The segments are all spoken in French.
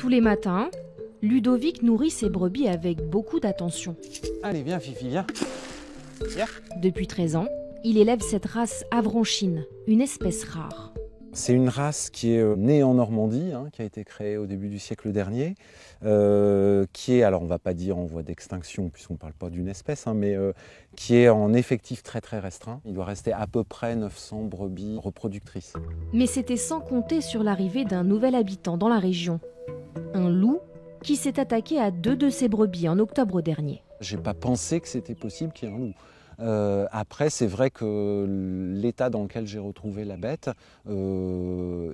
Tous les matins, Ludovic nourrit ses brebis avec beaucoup d'attention. Allez, viens Fifi, viens. Viens. Depuis 13 ans, il élève cette race avranchine, une espèce rare. C'est une race qui est née en Normandie, qui a été créée au début du siècle dernier, qui est, alors on ne va pas dire en voie d'extinction puisqu'on ne parle pas d'une espèce, mais qui est en effectif très très restreint. Il doit rester à peu près 900 brebis reproductrices. Mais c'était sans compter sur l'arrivée d'un nouvel habitant dans la région, un loup qui s'est attaqué à 2 de ses brebis en octobre dernier. Je n'ai pas pensé que c'était possible qu'il y ait un loup. Après, c'est vrai que l'état dans lequel j'ai retrouvé la bête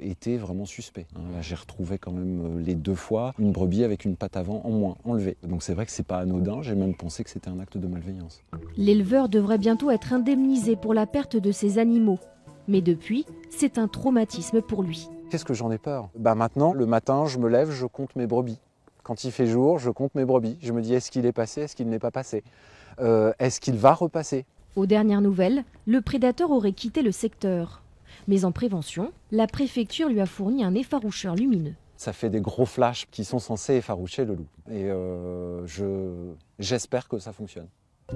était vraiment suspect. Là, j'ai retrouvé quand même les 2 fois une brebis avec une patte avant en moins, enlevée. Donc c'est vrai que c'est pas anodin, j'ai même pensé que c'était un acte de malveillance. L'éleveur devrait bientôt être indemnisé pour la perte de ses animaux. Mais depuis, c'est un traumatisme pour lui. Qu'est-ce que j'en ai peur ? Maintenant, le matin, je me lève, je compte mes brebis. Quand il fait jour, je compte mes brebis. Je me dis, est-ce qu'il est passé, est-ce qu'il n'est pas passé ? Est-ce qu'il va repasser ? Aux dernières nouvelles, le prédateur aurait quitté le secteur. Mais en prévention, la préfecture lui a fourni un effaroucheur lumineux. Ça fait des gros flashs qui sont censés effaroucher le loup. Et j'espère que ça fonctionne.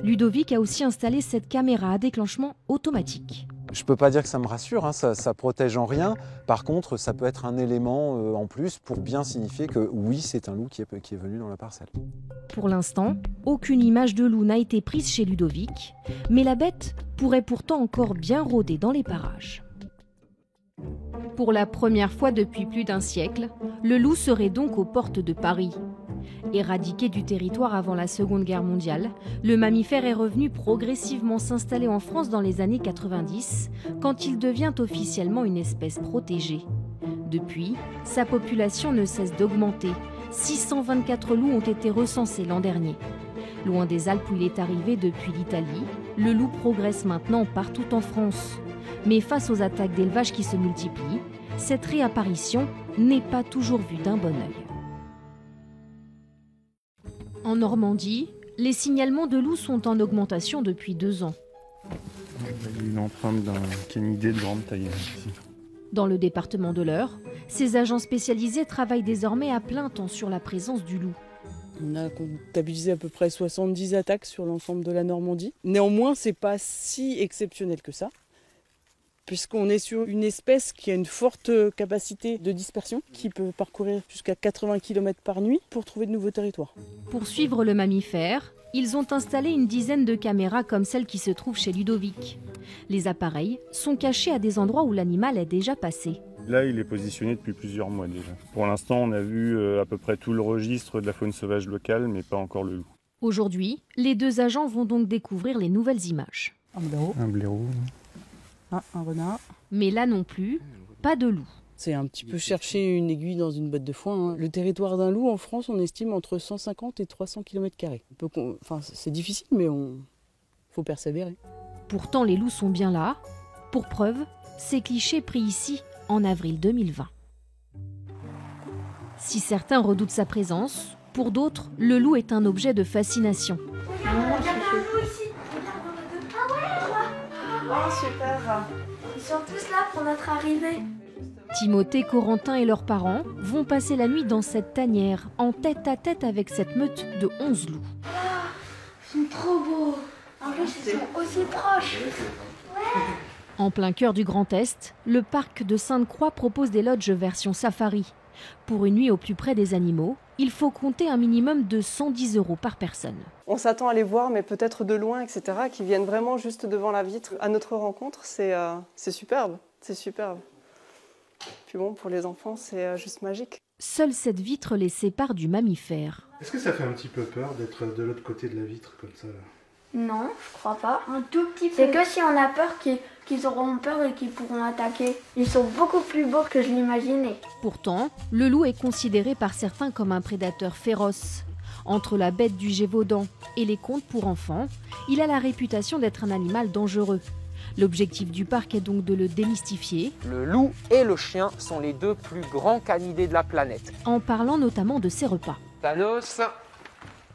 Ludovic a aussi installé cette caméra à déclenchement automatique. Je ne peux pas dire que ça me rassure, ça protège en rien. Par contre, ça peut être un élément en plus pour bien signifier que oui, c'est un loup qui est venu dans la parcelle. Pour l'instant, aucune image de loup n'a été prise chez Ludovic, mais la bête pourrait pourtant encore bien rôder dans les parages. Pour la première fois depuis plus d'1 siècle, le loup serait donc aux portes de Paris. Éradiqué du territoire avant la Seconde Guerre mondiale, le mammifère est revenu progressivement s'installer en France dans les années 90, quand il devient officiellement une espèce protégée. Depuis, sa population ne cesse d'augmenter. 624 loups ont été recensés l'an dernier. Loin des Alpes où il est arrivé depuis l'Italie, le loup progresse maintenant partout en France. Mais face aux attaques d'élevage qui se multiplient, cette réapparition n'est pas toujours vue d'un bon œil. En Normandie, les signalements de loups sont en augmentation depuis 2 ans. Il y a une empreinte d'un canidé de grande taille ici. Dans le département de l'Eure, ces agents spécialisés travaillent désormais à plein temps sur la présence du loup. On a comptabilisé à peu près 70 attaques sur l'ensemble de la Normandie. Néanmoins, c'est pas si exceptionnel que ça, puisqu'on est sur une espèce qui a une forte capacité de dispersion, qui peut parcourir jusqu'à 80 km par nuit pour trouver de nouveaux territoires. Pour suivre le mammifère, ils ont installé une dizaine de caméras comme celle qui se trouve chez Ludovic. Les appareils sont cachés à des endroits où l'animal est déjà passé. Là, il est positionné depuis plusieurs mois déjà. Pour l'instant, on a vu à peu près tout le registre de la faune sauvage locale, mais pas encore le loup. Aujourd'hui, les 2 agents vont donc découvrir les nouvelles images. Un blaireau. Un renard. Mais là non plus, pas de loup. C'est un petit peu chercher une aiguille dans une botte de foin. Le territoire d'un loup en France, on estime entre 150 et 300 km². C'est difficile, mais faut persévérer. Pourtant, les loups sont bien là. Pour preuve, ces clichés pris ici en avril 2020. Si certains redoutent sa présence, pour d'autres, le loup est un objet de fascination. Oh super, ils sont tous là pour notre arrivée. Timothée, Corentin et leurs parents vont passer la nuit dans cette tanière, en tête à tête avec cette meute de 11 loups. Oh, ils sont trop beaux. En plus, ils sont aussi proches. Ouais. En plein cœur du Grand Est, le parc de Sainte-Croix propose des lodges version safari. Pour une nuit au plus près des animaux, il faut compter un minimum de 110 € par personne. On s'attend à les voir, mais peut-être de loin, etc., qui viennent vraiment juste devant la vitre. À notre rencontre, c'est superbe, c'est superbe. Puis bon, pour les enfants, c'est juste magique. Seule cette vitre les sépare du mammifère. Est-ce que ça fait un petit peu peur d'être de l'autre côté de la vitre comme ça ? Non, je crois pas. Un tout petit peu. C'est que si on a peur qu'ils auront peur et qu'ils pourront attaquer. Ils sont beaucoup plus beaux que je l'imaginais. Pourtant, le loup est considéré par certains comme un prédateur féroce. Entre la bête du Gévaudan et les contes pour enfants, il a la réputation d'être un animal dangereux. L'objectif du parc est donc de le démystifier. Le loup et le chien sont les 2 plus grands canidés de la planète. En parlant notamment de ses repas. Thanos,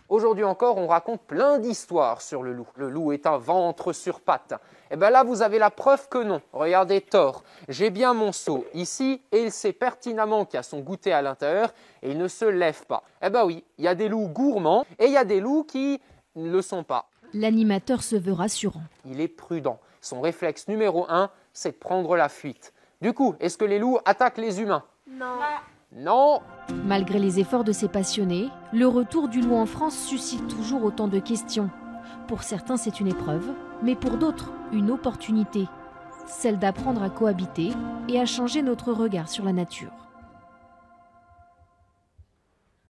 Aujourd'hui encore, on raconte plein d'histoires sur le loup. Le loup est un ventre sur pattes. Et bien là, vous avez la preuve que non. Regardez Thor, j'ai bien mon seau ici et il sait pertinemment qu'il y a son goûter à l'intérieur et il ne se lève pas. Eh bien oui, il y a des loups gourmands et il y a des loups qui ne le sont pas. L'animateur se veut rassurant. Il est prudent. Son réflexe numéro 1, c'est de prendre la fuite. Du coup, est-ce que les loups attaquent les humains? Non. Non. Malgré les efforts de ces passionnés, le retour du loup en France suscite toujours autant de questions. Pour certains, c'est une épreuve, mais pour d'autres, une opportunité. Celle d'apprendre à cohabiter et à changer notre regard sur la nature.